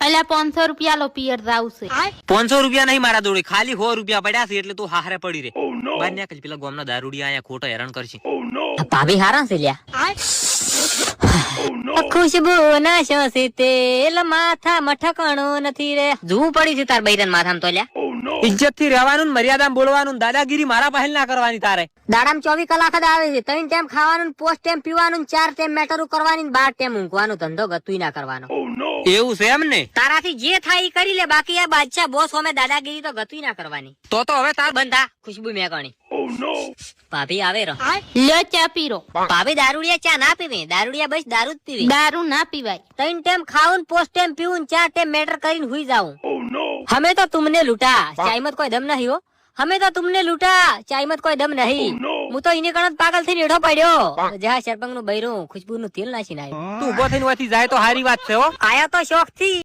અલ્યા 500 રૂપિયા લો પિયર જાવશે 500 રૂપિયા નહીં મારા જોડે, ખાલી 100 રૂપિયા પડ્યા છે એટલે તું હારે પડી રે. બાર ને પેલા ગામના દારૂડિયા આયા ખોટો હેરાન કરશે. ભાભી હારા છે લ્યા. ખુશબુ ના શોષી તેલ માથા મઠકણો નથી રે. જોવું પડી છે તાર બૈરન માથામાં તો લ્યા. ઇજ્જત થી રહેવાનું, મર્યાદામાં બોલવાનું, દાદાગીરી મારા પહેલ ના કરવાની તારે. દાડામાં 24 કલાક જ આવે છે. 3 ટાઈમ ખાવાનું, 5 ટાઈમ પીવાનું, 4 ટાઈમ મેટરું કરવાની, 12 ટાઈમ ઊંઘવાનો ધંધો ગતુંય ના કરવાનો. એવું છે એમ ને? તારાથી જે થાય ઈ કરી લે, બાકી આ બાદશાહ બોસ અમે દાદાગીરી તો ગતુંય ના કરવાની. તો હવે તાર બંધા ખુશબુ મેકણી. ભાભી આવે રહો. લ્યો ચા પીરો. ભાભી દારૂડિયા ચા ના પીવે, દારૂડિયા બસ દારૂ જ પીવે. દારૂ ના પીવાય. 3 ટાઈમ ખાવું, 5 ટાઈમ પીવું, 4 ટાઈમ મેટર કરીને હુઈ જાઉં. हमें तो तुमने लूटा, चाय मत कोई दम नहीं हो. हमें तो तुमने लूटा, चाय मत कोई दम नहीं. હું તો ઇને કણ પાગલ થઈને એઠો પડ્યો. જા સરપંચ નું બૈરું ખુશબુ નું તેલ નાખીને આવ્યો. તું ઉભો થઈને વાથી જાય તો હારી વાત છે હો. આયા તો શોખ થી.